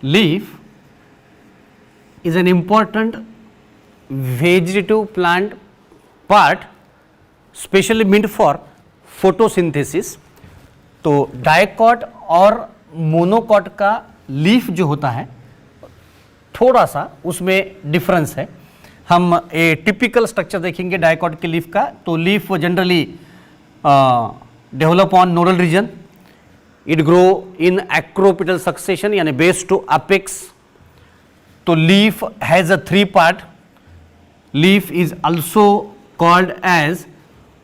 leaf is an important vegetative plant part specially meant for photosynthesis। तो dicot और monocot का leaf जो होता है थोड़ा सा उसमें डिफरेंस है। हम ए टिपिकल स्ट्रक्चर देखेंगे डाइकॉट के लीफ का, तो leaf generally develop on nodal region, it grow in acropetal succession यानी बेस टू अपेक्स। तो leaf has a 3 part. Leaf is also called as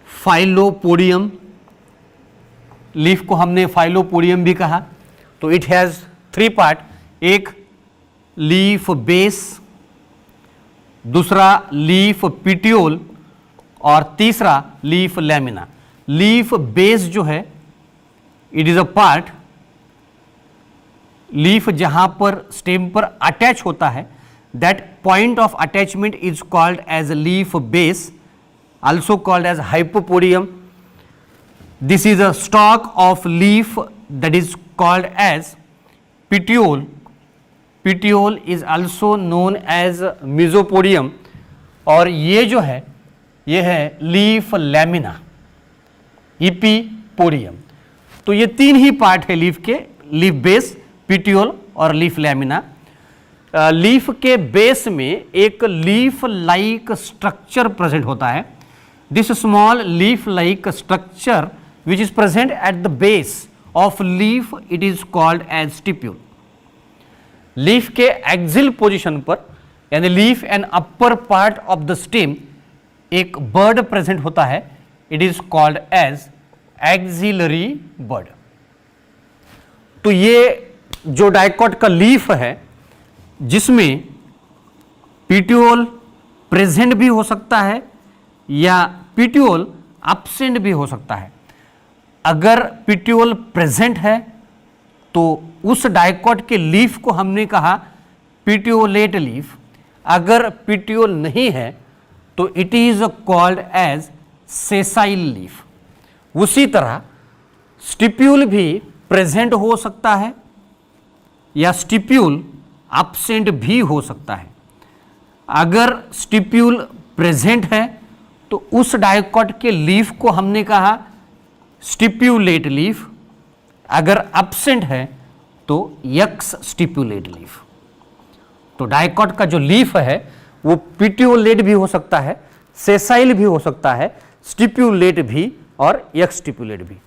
phyllopodium. Leaf को हमने फाइलोपोडियम भी कहा। तो इट हैज 3 पार्ट, एक लीफ बेस, दूसरा leaf petiole और तीसरा लीफ लैमिना। लीफ बेस जो है it is a part, leaf जहां पर स्टेम पर अटैच होता है, that point of attachment is called as leaf base, also called as hypopodium. This is a stalk of leaf that is called as petiole. Petiole is also known as mesopodium. और ये जो है ये है leaf lamina, इपीपोडियम। तो ये 3 ही part है leaf के, लीफ बेस, पिटियोल और लीफ लैमिना। लीफ के बेस में एक लीफ लाइक स्ट्रक्चर प्रेजेंट होता है। This small leaf-like structure which is present at the base of leaf, it is called as stipule. Leaf के axil position पर यानी leaf and upper part of the stem एक bud present होता है, it is called as axillary bud. तो ये जो dicot का लीफ है जिसमें पिटियोल प्रेजेंट भी हो सकता है या पिटियोल एब्सेंट भी हो सकता है। अगर पिटियोल प्रेजेंट है तो उस डाइकॉट के लीफ को हमने कहा पिटियोलेट लीफ। अगर पिटियोल नहीं है तो it is called as sessile leaf. उसी तरह स्टिप्यूल भी प्रेजेंट हो सकता है या स्टिप्यूल एब्सेंट भी हो सकता है। अगर स्टिप्यूल प्रेजेंट है तो उस डाइकॉट के लीफ को हमने कहा स्टिप्यूलेट लीफ। अगर एब्सेंट है तो यक्स स्टिप्यूलेट लीफ। तो डाइकॉट का जो लीफ है वो पिटियोलेट भी हो सकता है, सेसाइल भी हो सकता है, स्टिप्यूलेट भी और यक्स स्टिप्यूलेट भी।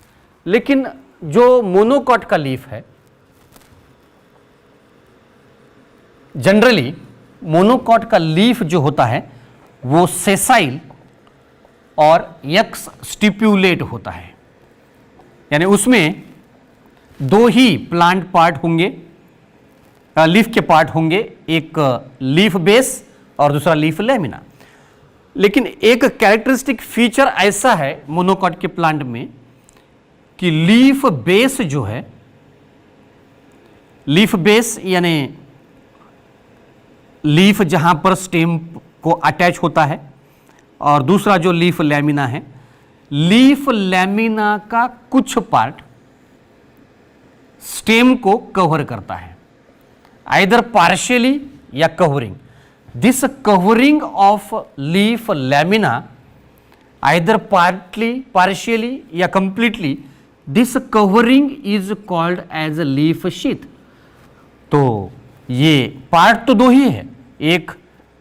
लेकिन जो मोनोकॉट का लीफ है जनरली मोनोकॉट का लीफ जो होता है वो सेसाइल और यक्स स्टिप्यूलेट होता है, यानी उसमें 2 ही प्लांट पार्ट होंगे, लीफ के पार्ट होंगे, एक लीफ बेस और दूसरा लीफ लैमिना। लेकिन एक कैरेक्टरिस्टिक फीचर ऐसा है मोनोकॉट के प्लांट में कि लीफ बेस जो है, लीफ बेस यानी लीफ जहां पर स्टेम को अटैच होता है, और दूसरा जो लीफ लैमिना है, लीफ लैमिना का कुछ पार्ट स्टेम को कवर करता है, आइदर पार्शियली या covering. This covering of leaf lamina either partly, partially या completely, this covering is called as leaf sheath. तो ये पार्ट तो 2 ही है, एक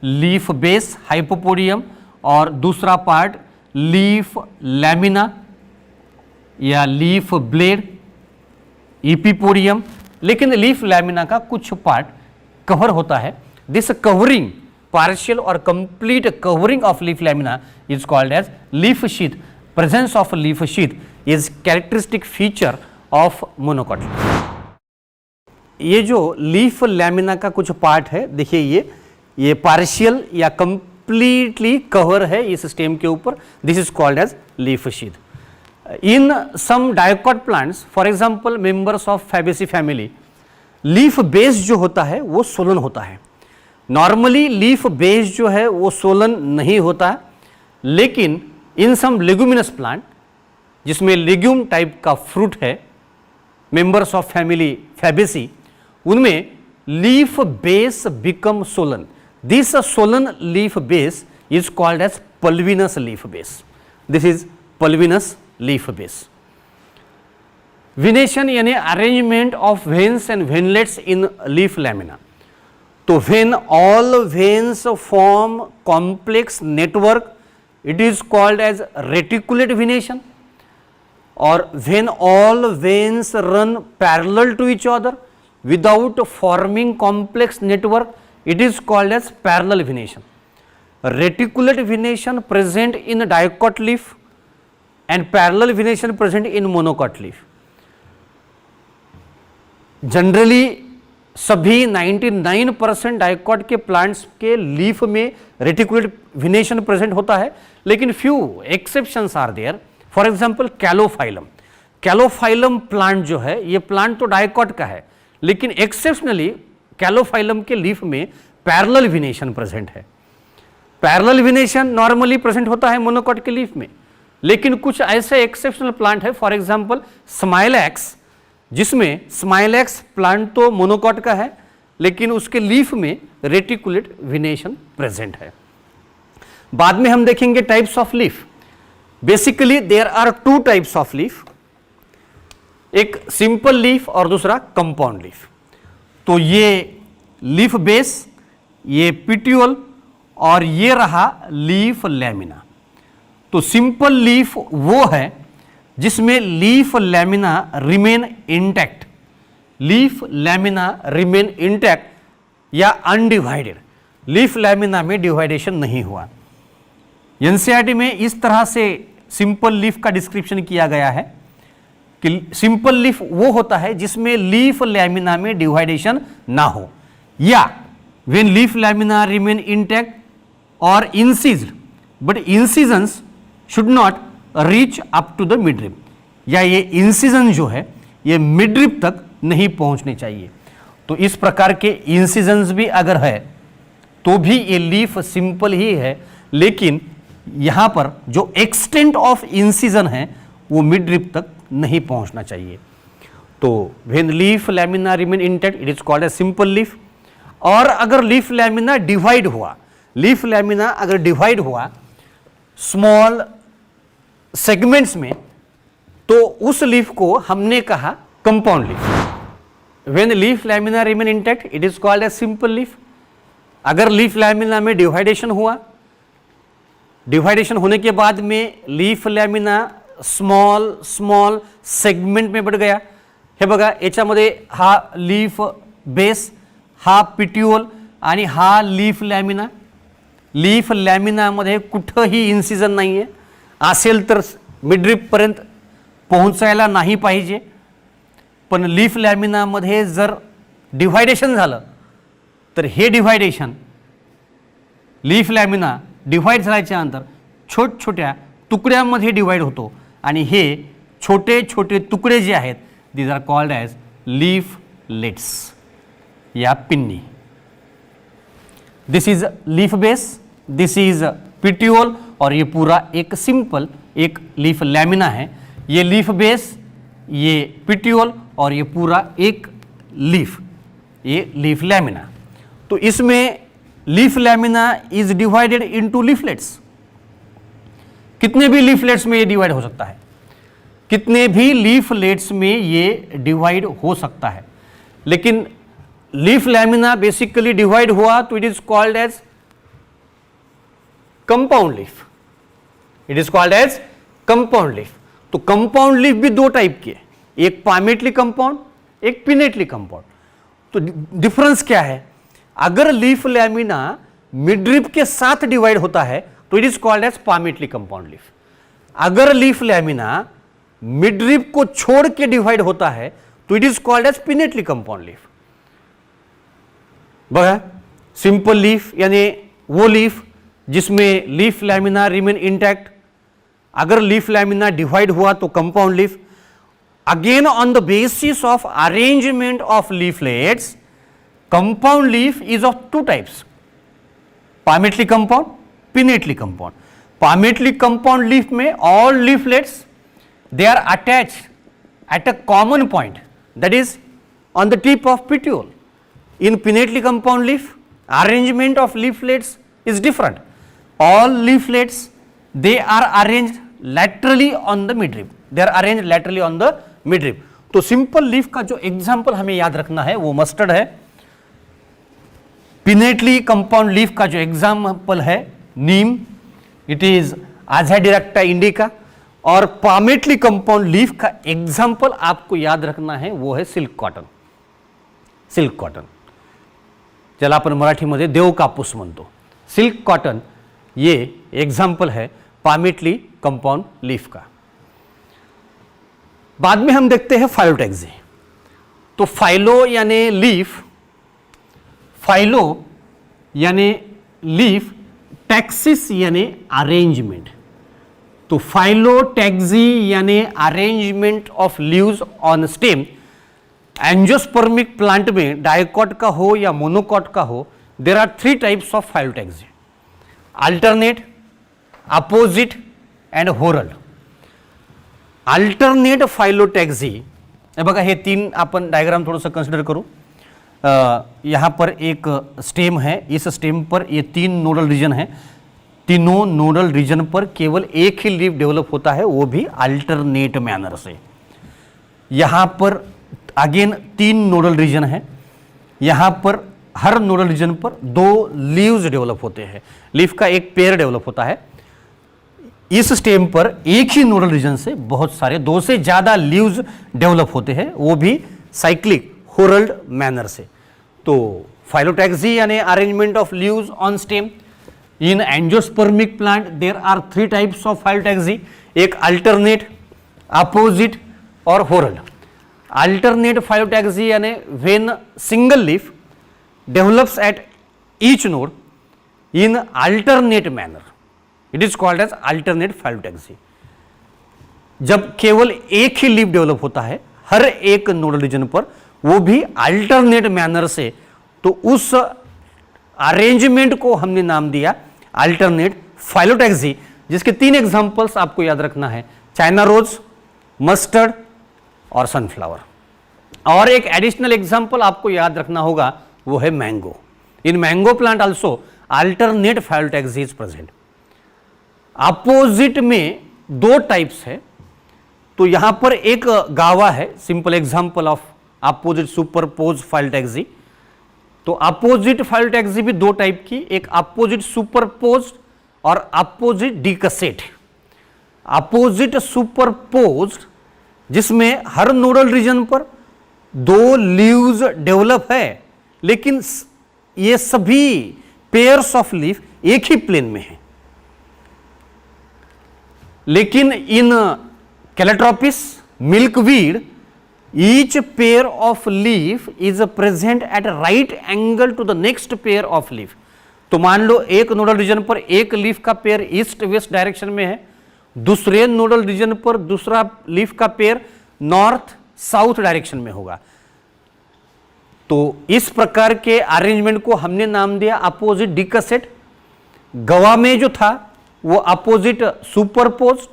लीफ बेस हाइपोपोडियम और दूसरा पार्ट लीफ लैमिना या लीफ ब्लेड इपीपोडियम। लेकिन लीफ लैमिना का कुछ पार्ट कवर होता है। दिस कवरिंग, पार्शियल और complete covering of leaf lamina is called as leaf sheath. Presence of leaf sheath is characteristic feature of monocot. ये जो leaf lamina का कुछ पार्ट है, देखिए ये पार्शियल या कंप्लीटली कवर है इस स्टेम के ऊपर, this is called as leaf sheath. In some dicot plants, for example members of Fabaceae family, leaf base जो होता है वो सोलन होता है। नॉर्मली लीफ बेस जो है वो सोलन नहीं होता है, लेकिन इन सम लेगुमिनस प्लांट जिसमें लेग्यूम टाइप का फ्रूट है, मेंबर्स ऑफ फैमिली फैबेसी, उनमें leaf base become swollen. This swollen leaf base is called as pulvinous leaf base. This is pulvinous leaf base. Venation यानी arrangement of veins and veinlets in leaf lamina. तो when all veins form complex network, it is called as reticulate venation. Or when all veins run parallel to each other without forming complex network, it is called as parallel venation. Reticulate venation present in dicot leaf and parallel venation present in monocot leaf. Generally सभी 99% dicot के plants के leaf में reticulate विनेशन present होता है, लेकिन few exceptions are there. For example Calophyllum. Calophyllum plant जो है, ये प्लांट तो डाइकॉट का है, लेकिन एक्सेप्शनली कैलोफाइलम के लीफ में पैरेलल विनेशन प्रेजेंट है. पैरेलल विनेशन नॉर्मली प्रेजेंट होता है मोनोकॉट के लीफ में, लेकिन कुछ ऐसे एक्सेप्शनल प्लांट है, फॉर एग्जांपल स्माइलैक्स, जिसमें स्माइलैक्स प्लांट तो मोनोकॉट का है, लेकिन उसके लीफ में रेटिकुलेट विनेशन प्रेजेंट है. बाद में हम देखेंगे types of leaf. Basically there are two types of leaf, एक सिंपल लीफ और दूसरा कंपाउंड लीफ. तो ये लीफ बेस, ये पिट्यूल और ये रहा लीफ लैमिना. तो सिंपल लीफ वो है जिसमें leaf lamina remain intact. Leaf lamina remain intact या अनडिवाइडेड. लीफ लैमिना में डिवाइडेशन नहीं हुआ. एनसीईआरटी में इस तरह से सिंपल लीफ का डिस्क्रिप्शन किया गया है कि सिंपल लीफ वो होता है जिसमें लीफ लैमिना में डिवाइडेशन ना हो, या when leaf lamina remain intact और incised but incisions should not reach up to the midrib, या ये इंसिजन जो है ये मिडरिप तक नहीं पहुंचने चाहिए. तो इस प्रकार के इंसिजन्स भी अगर है तो भी ये लीफ सिंपल ही है, लेकिन यहां पर जो एक्सटेंट ऑफ इंसिजन है वो मिडरिप तक नहीं पहुंचना चाहिए. तो when leaf lamina remain intact it is called as simple leaf. और अगर लीफ लैमिना डिवाइड हुआ, लीफ लैमिना अगर डिवाइड हुआ स्मॉल सेगमेंट्स में, तो उस लीफ को हमने कहा compound leaf. When leaf lamina remain intact it is called as simple leaf. अगर लीफ लैमिना में डिवाइडेशन हुआ, डिवाइडेशन होने के बाद में leaf lamina small small segment में बढ़ गया. हे बघा, याच्यामध्ये हा लीफ बेस, हा पिट्यूल आणि हा लीफ लॅमिना. लीफ लॅमिनामध्ये कुठंही इन्सिजन नाही आहे, असेल तर मिडरिपपर्यंत पोहोचायला नाही पाहिजे. पण लीफ लॅमिनामध्ये जर डिव्हायडेशन झालं तर हे डिव्हायडेशन लीफ लॅमिना डिव्हाइड झाल्याच्या नंतर छोट्या तुकड्यांमध्ये डिव्हाइड होतो आणि हे छोटे छोटे तुकडे जे आहेत these are called as leaflets या pinnae. This is leaf base, this is petiole और ये पूरा एक सिंपल एक लीफ लैमिना है. ये लीफ बेस, ये पिट्यूल और ये पूरा एक लीफ, ये लीफ लैमिना. तो इसमें leaf lamina is divided into leaflets. कितने भी लीफलेट्स में ये डिवाइड हो सकता है, कितने भी लीफलेट्स में ये डिवाइड हो सकता है. लेकिन लीफ लैमिना बेसिकली डिवाइड हुआ तो it is called as compound leaf. It is called as compound leaf. तो कंपाउंड लीफ भी दो टाइप के, एक पामेटली कंपाउंड, एक पिनेटली कंपाउंड. तो डिफरेंस क्या है? अगर लीफ लैमिना मिडरिप के साथ डिवाइड होता है तो it is called as palmately compound leaf. अगर लीफ लैमिना मिडरिप को छोड़ के डिवाइड होता है तो it is called as pinnately compound leaf. बघा, सिंपल लीफ यानी वो लीफ जिसमें लीफ लैमिना रिमेन इंटैक्ट. अगर लीफ लैमिना डिवाइड हुआ तो compound leaf. Again on the basis of arrangement of leaflets, compound leaf is of two types, palmately compound, pinnately compound. Palmately compound leaf में all leaflets they are attached at a common point, that is on the tip of petiole. In pinnately compound leaf, arrangement of leaflets is different. All leaflets, they are arranged laterally on the midrib. They are arranged laterally on the midrib. तो simple leaf का जो example हमें याद रखना है वो mustard है. Pinnately compound leaf का जो एग्जाम्पल है नीम, इट इज आजाडिरेक्टा इंडिका. और पामेटली कंपाउंड लीफ का एग्जाम्पल आपको याद रखना है वो है सिल्क कॉटन. सिल्क कॉटन ज्याला आपण मराठीमध्ये देव कापूस म्हणतो. सिल्क कॉटन ये एग्जाम्पल है पामेटली कंपाउंड लीफ का. बाद में हम देखते हैं फाइलोटैक्सी. तो फाइलो यानी लीफ, फाइलो यानी लीफ, टैक्सिस यानी अरेंजमेंट. तो फाइलोटैक्सी यानी arrangement of leaves on stem. Angiospermic plant में डाइकॉट का हो या मोनोकॉट का हो, there are 3 types of phyllotaxy: alternate, opposite and whorl. Alternate phyllotaxy, बघा हे 3 आपण डायग्राम थोड़ा सा कंसिडर करूं. यहाँ पर एक स्टेम है, इस स्टेम पर ये 3 नोडल रीजन है. तीनों नोडल रीजन पर केवल एक ही लीफ डेवलप होता है, वो भी अल्टरनेट मैनर से. यहाँ पर अगेन 3 नोडल रीजन है. यहाँ पर हर नोडल रीजन पर 2 लीव्स डेवलप होते हैं. लीफ का एक पेयर डेवलप होता है. इस स्टेम पर एक ही नोडल रीजन से बहुत सारे 2 से ज्यादा लीव्स डेवलप होते हैं, वो भी साइक्लिक होरल्ड मैनर से. तो फाइलोटैक्सी यानी arrangement of leaves on stem. In angiospermic plant there are 3 types of phyllotaxy, एक अल्टरनेट, अपोजिट और होरल्ड. अल्टरनेट फाइलोटैक्सी यानी when single leaf develops at each node in alternate manner, it is called as alternate phyllotaxy. जब केवल एक ही leaf develop होता है हर एक nodal region पर, वो भी अल्टरनेट मैनर से, तो उस अरेंजमेंट को हमने नाम दिया अल्टरनेट फाइलोटैक्सी, जिसके 3 एग्जांपल्स आपको याद रखना है: चाइना रोज, मस्टर्ड और सनफ्लावर. और एक एडिशनल एग्जांपल आपको याद रखना होगा वो है mango. In mango plant also alternate phyllotaxy is present. Opposite में 2 टाइप्स है. तो यहां पर एक गावा है, simple example of opposite superpose phyllotaxy. तो अपोजिट फाइलोटैक्सी भी 2 टाइप की, एक अपोजिट सुपरपोज और अपोजिट डिकसेट. अपोजिट सुपरपोज जिसमें हर नोडल रीजन पर 2 लीव्स डेवलप है, लेकिन ये सभी पेयर्स ऑफ लीफ एक ही प्लेन में है. लेकिन इन कैलेट्रोपिस, milkweed, each pair of leaf is present at right angle to the next pair of leaf. तो मान लो एक नोडल रीजन पर एक लीफ का पेयर ईस्ट वेस्ट डायरेक्शन में है, दूसरे नोडल रीजन पर दूसरा लीफ का पेयर नॉर्थ साउथ डायरेक्शन में होगा. तो इस प्रकार के अरेंजमेंट को हमने नाम दिया अपोजिट डिकसेट. गवा में जो था वो अपोजिट सुपरपोज,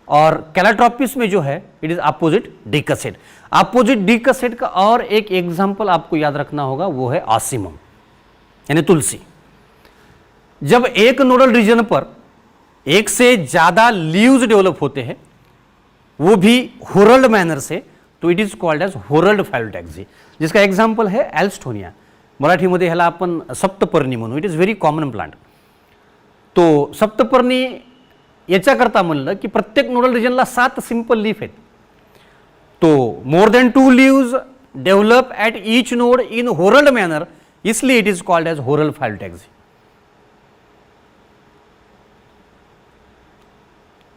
और कैलाट्रोपिस में जो है it is opposite decussate. Opposite decussate का और एक एग्जांपल आपको याद रखना होगा वो है ऑसिमम यानी तुलसी. जब एक नोडल रीजन पर एक से ज्यादा लीव्स डेवलप होते हैं, वो भी होरल्ड मैनर से, तो it is called as whorled phyllotaxy. जिसका एग्जांपल है एल्स्टोनिया. मराठीमध्ये ह्याला आपण सप्तपर्णी म्हणू. It is very common plant. तो सप्तपर्णी याच्याकरता म्हणलं की प्रत्येक नोडल रिजनला 7 सिंपल लीफ आहेत. तो more than 2 leaves develop at each node in whorled manner, इसलिए it is called as whorled phyllotaxy.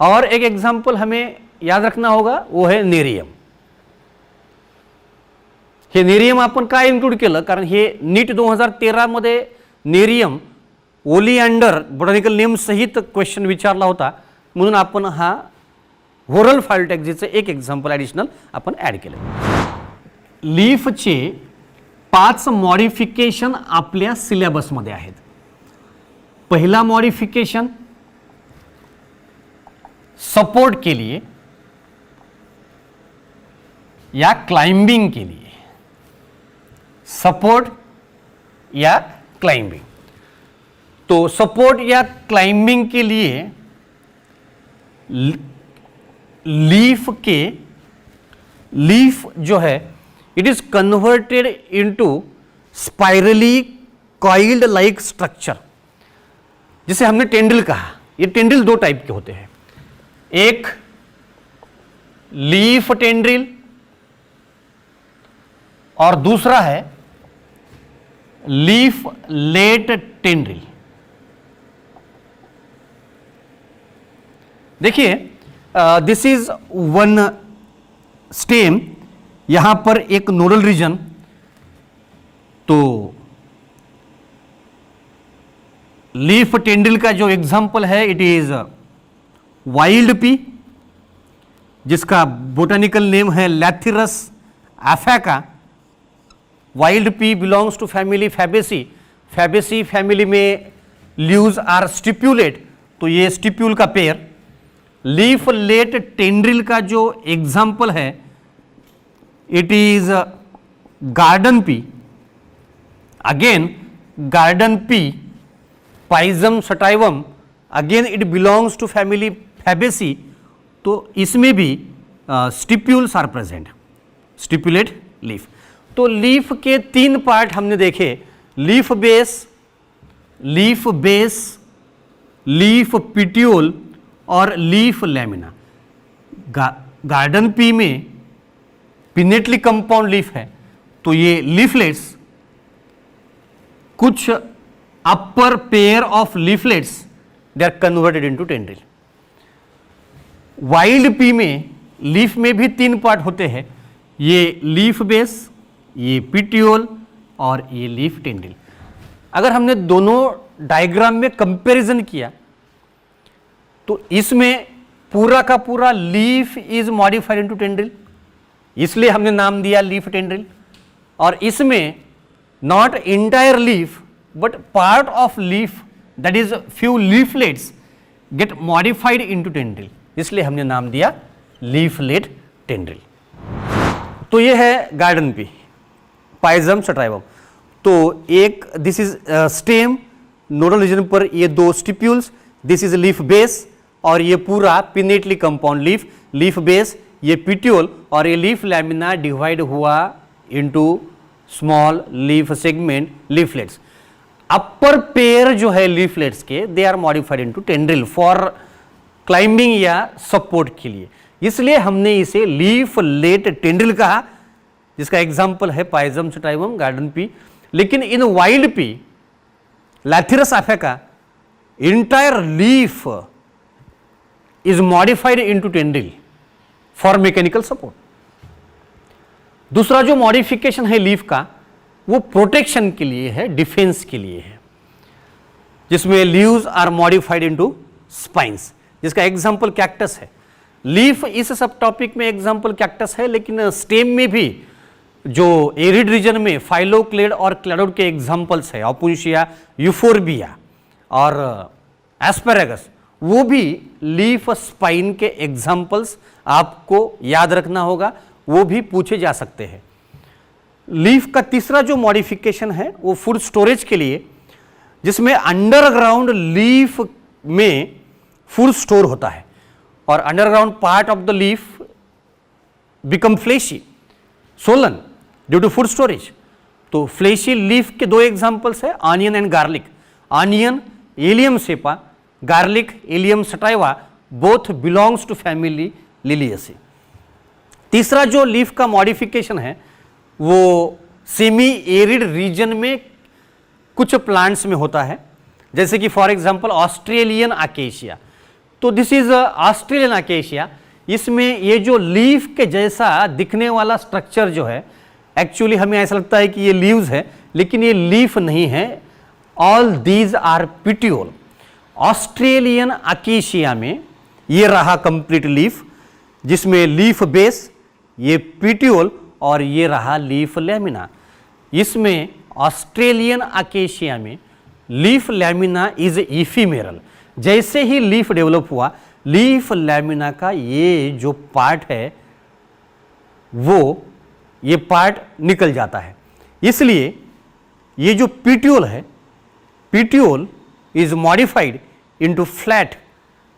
और एक एग्जांपल हमें याद रखना होगा वो है नेरियम. हे नेरियम आपण काय इन्क्लूड केलं, कारण हे नीट 2013 मध्ये नेरियम ओलिएंडर बोटॅनिकल नेम सहित क्वेश्चन विचारला होता, म्हणून आपण हा होरल फाइलोटैक्सीचे एक एग्जांपल ॲडिशनल आपण ॲड केलं. लीफचे 5 मॉडिफिकेशन आपल्या सिलेबसमध्ये आहेत. पहिला मॉडिफिकेशन सपोर्ट के लिए या क्लाइंबिंग के लिए. सपोर्ट या क्लाइंबिंग। तो सपोर्ट या क्लाइंबिंग के लिए लीफ जो है it is converted into spirally coiled like structure, जिसे हमने टेंड्रिल कहा। ये टेंड्रिल दो टाइप के होते हैं, एक लीफ टेंड्रिल और दूसरा है लीफ लेट टेंड्रिल। देखिए, दिस इज वन स्टेम, यहां पर एक नोडल रीजन, तो लीफ टेंड्रिल का जो एग्जाम्पल है इट इज वाइल्ड पी, जिसका बोटानिकल नेम है Lathyrus aphaca. Wild pea belongs to family Fabaceae. Fabaceae family में लीव्स आर स्टिप्यूलेट, तो ये स्टिप्यूल का पेयर। लीफ लेट टेंड्रिल का जो एग्जाम्पल है it is garden pea. Again garden pea, Pisum sativum, again it belongs to family Fabaceae, तो इसमें भी stipules are present, stipulate leaf. तो लीफ के तीन पार्ट हमने देखे, लीफ बेस, लीफ पिट्यूल और लीफ लैमिना। गार्डन पी में पिनेटली कंपाउंड लीफ है, तो ये लीफलेट्स, कुछ upper pair of leaflets they are converted into tendril. Wild pea में लीफ में भी तीन पार्ट होते हैं, ये लीफ बेस, ये पिट्यूल और ये लीफ टेंड्रिल। अगर हमने दोनों डायग्राम में कंपैरिजन किया तो इसमें पूरा का पूरा leaf is modified into tendril, इसलिए हमने नाम दिया लीफ टेंड्रिल। और इसमें not entire leaf but part of leaf, that is few leaflets gate modified into tendril, इसलिए हमने नाम दिया लीफलेट टेंड्रिल। तो ये है गार्डन पी, पाइजम सटाइवम। तो एक this is stem, nodal region पर ये दो stipules, this is leaf base, और ये पूरा pinnately compound leaf, leaf base, ये पिट्यूल, और ये लीफ लैमिना डिवाइड हुआ into small leaf segment leaflets. Upper pair जो है लीफलेट्स के they are modified into tendril for climbing या सपोर्ट के लिए, इसलिए हमने इसे लीफ लेट टेंड्रिल कहा, जिसका एग्जाम्पल है पाइजम सटाइवम, गार्डन पी। लेकिन in wild pea, Lathyrus aphaca, entire leaf is modified into tendril for mechanical support. दूसरा जो मॉडिफिकेशन है लीफ का वो प्रोटेक्शन के लिए है, डिफेंस के लिए है, जिसमें leaves are modified into spines, जिसका एग्जाम्पल कैक्टस है। लीफ इस सब टॉपिक में एग्जाम्पल कैक्टस है, लेकिन स्टेम में भी जो एरिड रीजन में फाइलोक्लेड और क्लैडोड के एग्जाम्पल्स है, ओपुंशिया, यूफोर्बिया और एस्पेरेगस, वो भी लीफ स्पाइन के एग्जाम्पल्स आपको याद रखना होगा, वो भी पूछे जा सकते हैं। लीफ का तीसरा जो मॉडिफिकेशन है वो फूड स्टोरेज के लिए, जिसमें अंडरग्राउंड लीफ में फूड स्टोर होता है और underground part of the leaf become fleshy, swollen due to food storage. तो फ्लेशी लीफ के दो एग्जांपल्स है, onion and garlic. Onion Allium cepa, garlic Allium sativa, both belongs to family Liliaceae. तीसरा जो leaf का मॉडिफिकेशन है वो semi arid region में कुछ प्लांट्स में होता है, जैसे कि फॉर एग्जांपल ऑस्ट्रेलियन अकेशिया। तो दिस इज ऑस्ट्रेलियन अकेशिया, इसमें ये जो लीफ के जैसा दिखने वाला स्ट्रक्चर जो है, एक्चुअली हमें ऐसा लगता है कि ये लीव्स है, लेकिन ये लीफ नहीं है, all these are petiole. Australian acacia में ये रहा कंप्लीट लीफ, जिसमें लीफ बेस, ये पिट्यूल और ये रहा लीफ लैमिना। इसमें ऑस्ट्रेलियन अकेशिया में लीफ लैमिना इज इफीमेरल। जैसे ही लीफ डेवलप हुआ, लीफ लैमिना का ये जो पार्ट है वो ये पार्ट निकल जाता है, इसलिए ये जो पीट्यूल है, petiole is modified into flat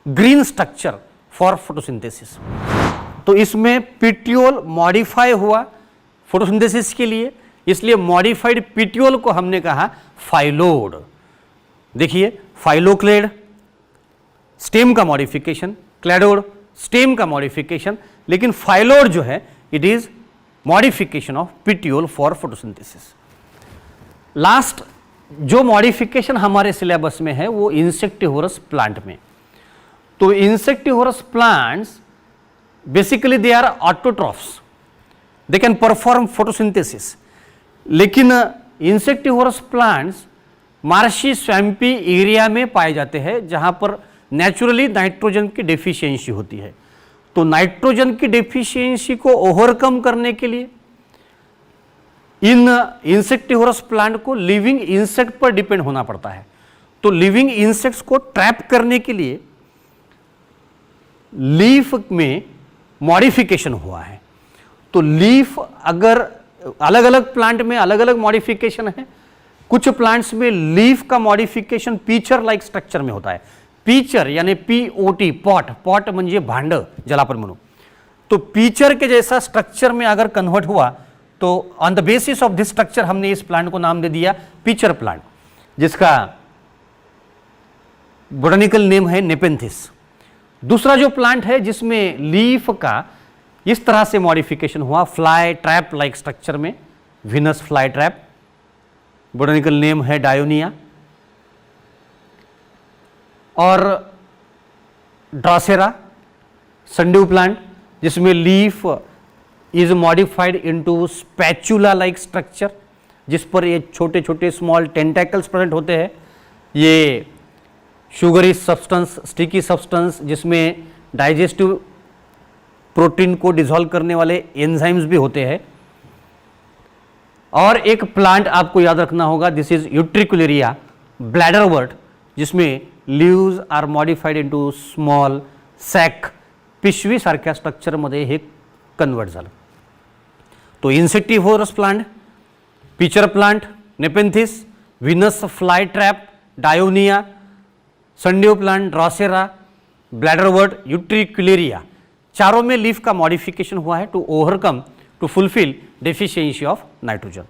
green structure for photosynthesis. तो इसमें पीट्यूल मॉडिफाई हुआ फोटोसिंथेसिस के लिए, इसलिए मॉडिफाइड पीट्यूल को हमने कहा फाइलोड। देखिए, फाइलोक्लेड स्टेम का मॉडिफिकेशन, क्लैडोड स्टेम का मॉडिफिकेशन, लेकिन फाइलोड जो है it is modification of petiole for photosynthesis. Last जो मॉडिफिकेशन हमारे सिलेबस में है वो इंसेक्टिवोरस प्लांट में। तो insectivorous plants basically they are autotrophs, they can perform photosynthesis, लेकिन insectivorous plants marshy swampy area में पाए जाते हैं जहां पर नेचुरली नाइट्रोजन की डेफिशिएंसी होती है। तो नाइट्रोजन की डेफिशिएंसी को ओवरकम करने के लिए इन इंसेक्टिवोरस प्लांट को लिविंग इंसेक्ट पर डिपेंड होना पड़ता है। तो लिविंग इंसेक्ट्स को ट्रैप करने के लिए लीफ में मॉडिफिकेशन हुआ है। तो लीफ अगर अलग अलग प्लांट में अलग अलग मॉडिफिकेशन है, कुछ प्लांट्स में लीफ का मॉडिफिकेशन पीचर लाइक स्ट्रक्चर में होता है। पीचर यानी POT, पॉट, पॉट म्हणजे भांड ज्याला आपण म्हणू। तो पीचर के जैसा स्ट्रक्चर में अगर कन्वर्ट हुआ तो on the basis of this structure हमने इस प्लांट को नाम दे दिया पीचर प्लांट, जिसका बोटैनिकल नेम है नेपेंथिस। दूसरा जो प्लांट है जिसमें लीफ का इस तरह से मॉडिफिकेशन हुआ, फ्लाई ट्रैप लाइक स्ट्रक्चर में, Venus fly trap, botanical name है डायोनिया। और ड्रासेरा संड्यू प्लांट जिसमें leaf is modified into spatula like structure, जिस पर ये छोटे छोटे स्मॉल टेंटेकल्स प्रेजेंट होते हैं। ये शुगरी सब्सटेंस, स्टिकी सब्सटेंस, जिसमें डाइजेस्टिव प्रोटीन को डिसॉल्व करने वाले एंजाइम्स भी होते हैं। और एक प्लांट आपको याद रखना होगा, दिस इज यूट्रिकुलेरिया ब्लैडरवर्ट, जिसमें leaves are modified into small sac, पिशवी सारख्या स्ट्रक्चर मध्ये हे कन्वर्ट झालं। तो insectivorous plant, pitcher plant, Nepenthes, Venus flytrap, Dionaea, sundew plant, Drosera, bladderwort, Utricularia, चारों में लीफ का मॉडिफिकेशन हुआ है to overcome, to fulfil deficiency of nitrogen.